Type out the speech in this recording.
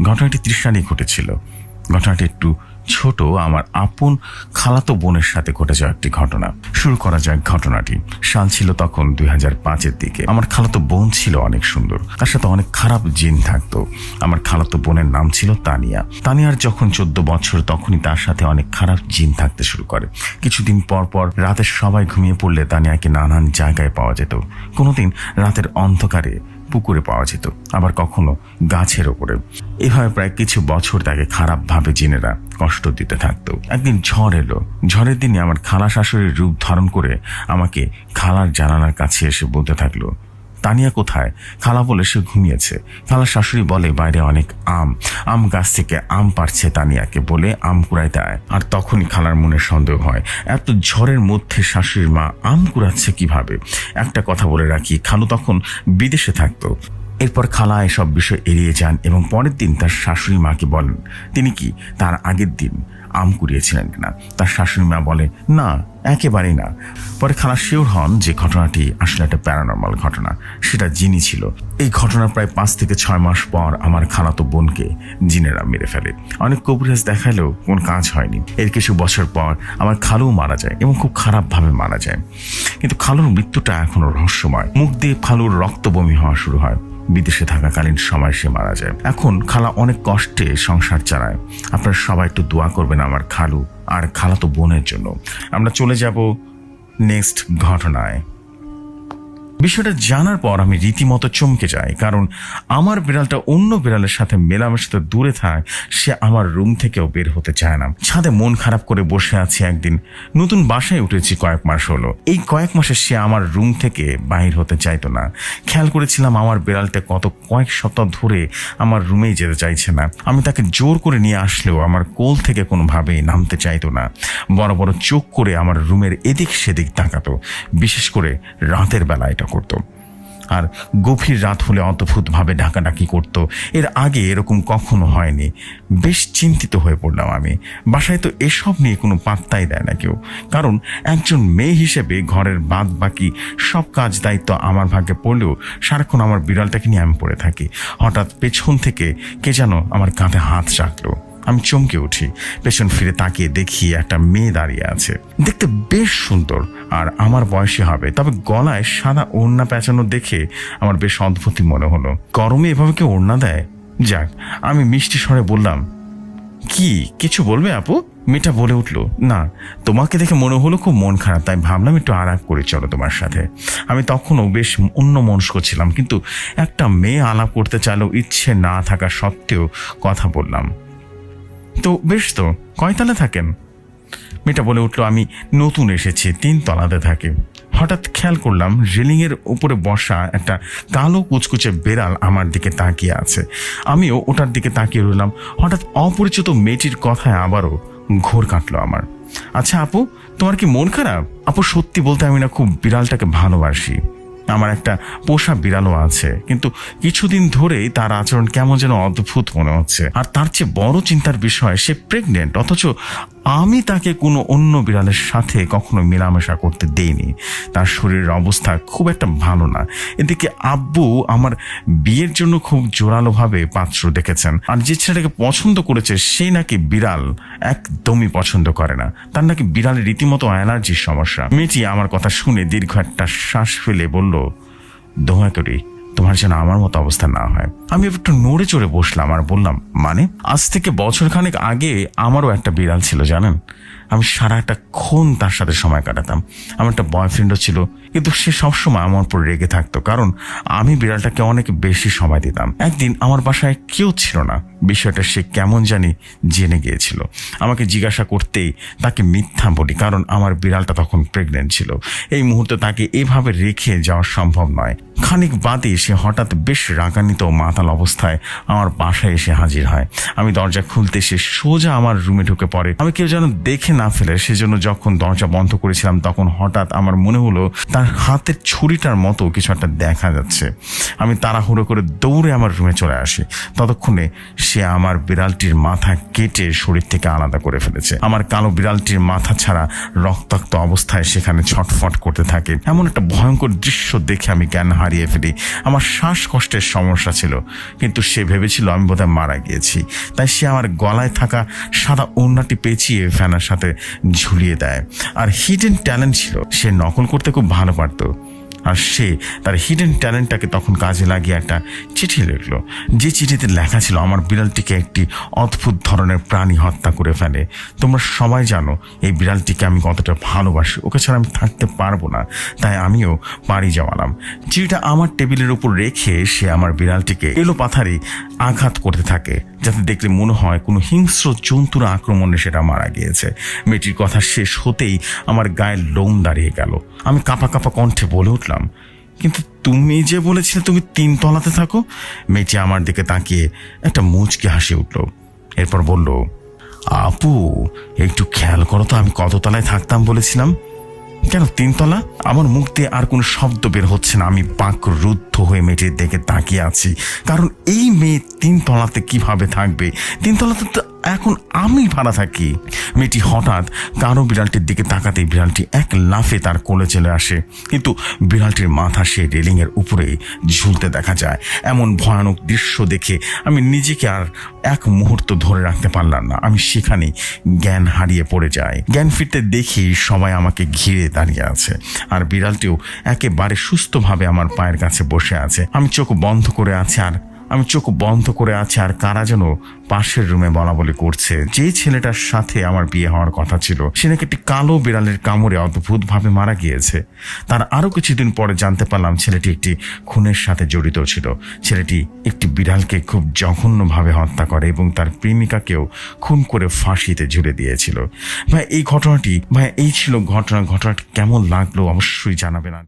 ঘটনাটি তৃষ্ণারই ঘটেছিল। ঘটনাটি একটু ছোট, আমার আপন খালাতো বোনের সাথে ঘটে যাওয়া একটি ঘটনা। শুরু করা যাক ঘটনাটি। সাল ছিল তখন 2005-এর দিকে। আমার খালাতো বোন ছিল অনেক সুন্দর, তার সাথে অনেক খারাপ জিন থাকতো। আমার খালাতো বোনের নাম ছিল তানিয়া। তানিয়ার যখন 14 বছর তখনই তার সাথে অনেক খারাপ জিন থাকতে শুরু করে। কিছুদিন পর পর রাতে সবাই ঘুমিয়ে পড়লে তানিয়াকে নানান জায়গায় পাওয়া যেত। কোনোদিন রাতের অন্ধকারে পুকুরে পাওয়া যেত, আবার কখনো গাছের ওপরে। এভাবে প্রায় কিছু বছর তাকে খারাপভাবে জিনেরা কষ্ট দিতে থাকতো। একদিন ঝড় এলো। ঝড়ের দিনে আমার খালা শাশুড়ির রূপ ধারণ করে আমাকে খালার জানালার কাছে এসে বলতে থাকলো, তানিয়া কোথায়? খালা বলে সে ঘুমিয়েছে। খালা শাশুড়ি বলে বাইরে অনেক আম গাছ থেকে আম পাড়ছে তানিয়াকে বলে আম কুড়াইতে আয়। আর তখনই খালার মনে সন্দেহ হয়, এত ঝড়ের মধ্যে শাশুড়ির মা আম কুড়াচ্ছে কিভাবে? একটা কথা বলে রাখি, খালু তখন বিদেশে থাকতো। এরপর খালা এসব বিষয় এড়িয়ে যান এবং পরের দিন তার শাশুড়ি মাকে বলেন তিনি কি তার আগের দিন আম কুড়িয়েছিলেন কিনা। তার শাশুড়ি মা বলে না, একেবারেই না। পরে খালা শিওর হন যে ঘটনাটি আসলে একটা প্যারানর্মাল ঘটনা, সেটা জিনই ছিল। এই ঘটনার প্রায় 5 থেকে 6 মাস পর আমার খালাতো বোনকে জিনেরা মেরে ফেলে। অনেক কবিরাজ দেখালেও কোনো কাজ হয়নি। এর কিছু বছর পর আমার খালুও মারা যায় এবং খুব খারাপভাবে মারা যায়। কিন্তু খালুর মৃত্যুটা এখনো রহস্যময়। মুখ দিয়ে খালুর রক্ত বমি হওয়া শুরু হয়। বিদেশে থাকাকালীন সময় সে মারা যায়। এখন খালা অনেক কষ্টে সংসার চালায়। আপনারা সবাই একটু দোয়া করবেন আমার খালু আর খালাতো বোনের জন্য। আমরা চলে যাব নেক্সট ঘটনায়। বিষয়টা জানার পর আমি রীতিমতো চমকে যাই, কারণ আমার বিড়ালটা অন্য বিড়ালের সাথে মেলামেশাতে দূরে থাক, সে আমার রুম থেকেও বের হতে চায় না। ছাদে মন খারাপ করে বসে আছি একদিন। নতুন বাসায় উঠেছি কয়েক মাস হলো। এই কয়েক মাসে সে আমার রুম থেকে বাহির হতে চাইতো না। খেয়াল করেছিলাম আমার বিড়ালটা কয়েক সপ্তাহ ধরে আমার রুমেই যেতে চাইছে না। আমি তাকে জোর করে নিয়ে আসলেও আমার কোল থেকে কোনোভাবেই নামতে চাইতো না। বড় বড় চোখ করে আমার রুমের এদিক সেদিক তাকাতো, বিশেষ করে রাতের বেলা এটা করত। আর গভীর রাত হলে অদ্ভুতভাবে ডাকাডাকি করত। এর আগে এরকম কখনো হয়নি। বেশ চিন্তিত হয়ে পড়লাম আমি। বাসায় তো এসব নিয়ে কোনো পাত্তাই দেয় না কেউ, কারণ একজন মেয়ে হিসেবে ঘরের বাদ বাকি সব কাজ দায়িত্ব আমার ভাগ্যে পড়লেও সারাক্ষণ আমার বিড়ালটাকে নিয়ে আমি পড়ে থাকি। হঠাৎ পেছন থেকে কে যেন আমার কাঁধে হাত রাখলো। আমি চমকে উঠি। পেছন ফিরে তাকিয়ে দেখি একটা মেয়ে দাঁড়িয়ে আছে। দেখতে বেশ সুন্দর আর আমার বয়সী হবে, তবে গলায় সাদা ওড়না পেঁচানো দেখে আমার বেশ অদ্ভুতই মনে হলো। গরমে এভাবে কেউ ওড়না দেয়? যাক, আমি মিষ্টি স্বরে বললাম, কি কিছু বলবে আপু? মেয়েটা বলে উঠলো, না, তোমাকে দেখে মনে হলো খুব মন খারাপ, তাই ভাবলাম একটু আলাপ করে চলো তোমার সাথে। আমি তখনও বেশ অন্য মনস্ক ছিলাম, কিন্তু একটা মেয়ে আলাপ করতে চাইলেও ইচ্ছে না থাকা সত্ত্বেও কথা বললাম। তো বেশ, তো কয়তলা থাকেন? মেয়েটা বলে উঠলো, আমি নতুন এসেছি, 3 তলাতে থাকি। হঠাৎ খেয়াল করলাম রেলিংয়ের উপরে বসা একটা কালো কুচকুচে বেড়াল আমার দিকে তাকিয়ে আছে। আমিও ওটার দিকে তাকিয়ে রইলাম। হঠাৎ অপরিচিত মেয়েটির কথায় আবারও ঘোর কাটলো আমার। আচ্ছা আপু, তোমার কি মন খারাপ? আপু, সত্যি বলতে আমি না খুব বিড়ালটাকে ভালোবাসি। আমার একটা পোষা বিড়ালও আছে, কিন্তু কিছুদিন ধরেই তার আচরণ কেমন যেন অদ্ভুত মনে হচ্ছে। আর তার চেয়ে বড় চিন্তার বিষয়, সে প্রেগনেন্ট, অথচ আমি তাকে কোনো অন্য বিড়ালের সাথে কখনো মেলামেশা করতে দেইনি। তার শরীরের অবস্থা খুব একটা ভালো না। এদিকে আব্বু আমার বিয়ের জন্য খুব জোরালোভাবে পাত্র দেখেছেন, আর যে ছেলেটাকে পছন্দ করেছে সে নাকি বিড়াল একদমই পছন্দ করে না। তার নাকি বিড়ালের রীতিমতো অ্যালার্জির সমস্যা। মেয়েটি আমার কথা শুনে দীর্ঘ একটা শ্বাস ফেলে বলল, দোয়া করি তোমার যেন আমার মতো অবস্থা না হয়। আমি একটু নড়ে চড়ে বসলাম আর বললাম, মানে? আজ থেকে বছরখানেক আগে আমারও একটা বিড়াল ছিল জানেন। আমি সারাটাক্ষণ তার সাথে সময় কাটাতাম। আমার একটা বয়ফ্রেন্ডও ছিল, কিন্তু সে সবসময় আমার উপর রেগে থাকতো, কারণ আমি বিড়ালটাকে অনেক বেশি সময় দিতাম। একদিন আমার বাসায় কেউ ছিল না। বিষয়টা সে কেমন জানি জেনে গিয়েছিল। আমাকে জিজ্ঞাসা করতেই তাকে মিথ্যা বলি, কারণ আমার বিড়ালটা তখন প্রেগনেন্ট ছিল। এই মুহূর্তে তাকে এভাবে রেখে যাওয়া সম্ভব নয়। খানিক বাদে সে হঠাৎ বেশ রাগান্বিত ও মাতাল অবস্থায় আমার বাসায় এসে হাজির হয়। আমি দরজা খুলতে সে সোজা আমার রুমে ঢুকে পড়ে। আমি কেউ যেন দেখে না ফেলে সেজন্য যখন দরজা বন্ধ করেছিলাম তখন হঠাৎ আমার মনে হলো তার হাতের ছুরিটার মতো কিছু একটা দেখা যাচ্ছে। আমি তাড়াহুড়ো করে দৌড়ে আমার রুমে চলে আসি। ততক্ষণে সে আমার বিড়ালটির মাথা কেটে শরীর থেকে আলাদা করে ফেলেছে। আমার কালো বিড়ালটির মাথা ছাড়া রক্তাক্ত অবস্থায় সেখানে ছটফট করতে থাকে। এমন একটা ভয়ঙ্কর দৃশ্য দেখে আমি জ্ঞান হারিয়ে ফেলি। আমার শ্বাসকষ্টের সমস্যা ছিল, কিন্তু সে ভেবেছিল আমি বোধহয় মারা গিয়েছি। তাই সে আমার গলায় থাকা সাদা ওড়নাটি পেঁচিয়ে ফ্যানের সাথে ঝুলিয়ে দেয়। আর হিডেন ট্যালেন্ট ছিল, সে নকল করতে খুব ভালো পারত। আর সে তার হিডেন ট্যালেন্টটাকে তখন কাজে লাগিয়ে একটা চিঠি লিখলো, যে চিঠিতে লেখা ছিল আমার বিড়ালটিকে একটি অদ্ভুত ধরনের প্রাণী হত্যা করে ফেলে। তোমরা সবাই জানো এই বিড়ালটিকে আমি কতটা ভালোবাসি, ওকে ছাড়া আমি থাকতে পারবো না, তাই আমিও বাড়ি জমালাম। চিঠিটা আমার টেবিলের উপর রেখে সে আমার বিড়ালটিকে এলোপাথারি আঘাত করতে থাকে, যাতে দেখলে মনে হয় কোনো হিংস্র জন্তুর আক্রমণে সেটা মারা গিয়েছে। মেয়েটির কথা শেষ হতেই আমার গায়ের লোম দাঁড়িয়ে গেল। আমি কাঁপা কাঁপা কণ্ঠে বলে উঠলাম, কিন্তু তুমি যে বলেছিলে তুমি 3 তলাতে থাকো। মেয়েটি আমার দিকে তাকিয়ে একটা মুচকি হাসি উঠল, এরপর বলল, আপু একটু খেয়াল করো তো আমি কত তলায় থাকতাম বলেছিলাম। কেন 3 তলা? আমার মুখ দিয়ে আর কোনো শব্দ বের হচ্ছে না। আমি বাকরুদ্ধ হয়ে মেয়েটির দিকে তাকিয়ে আছি, কারণ এই মেয়ে 3 তলাতে কিভাবে থাকবে? 3 তলাতে তো এখন আমি ভাড়া থাকি। মেয়েটি হঠাৎ কারো বিড়ালটির দিকে তাকাতেই বিড়ালটি এক লাফে তার কোলে চলে আসে, কিন্তু বিড়ালটির মাথা সেই রেলিংয়ের উপরে ঝুলতে দেখা যায়। এমন ভয়ানক দৃশ্য দেখে আমি নিজেকে আর এক মুহূর্ত ধরে রাখতে পারলাম না। আমি সেখানেই জ্ঞান হারিয়ে পড়ে যাই। জ্ঞান ফিরতে দেখি সবাই আমাকে ঘিরে দাঁড়িয়ে আছে, আর বিড়ালটিও একেবারে সুস্থভাবে আমার পায়ের কাছে বসে আছে। আমি চোখ বন্ধ করে আছি আর কারা যেন পাশের রুমে বলাবলি করছে। যে ছেলেটার সাথে আমার বিয়ে হওয়ার কথা ছিল সে নাকি একটি কালো বিড়ালের কামড়ে অদ্ভুতভাবে মারা গিয়েছে। তার আরো কিছুদিন পরে জানতে পারলাম ছেলেটি একটি খুনের সাথে জড়িত ছিল। ছেলেটি একটি বিড়ালকে খুব জঘন্যভাবে হত্যা করে এবং তার প্রেমিকাকেও খুন করে ফাঁসিতে ঝুলে দিয়েছিল। ভাই এই ছিল ঘটনাটি কেমন লাগলো অবশ্যই জানাবেন।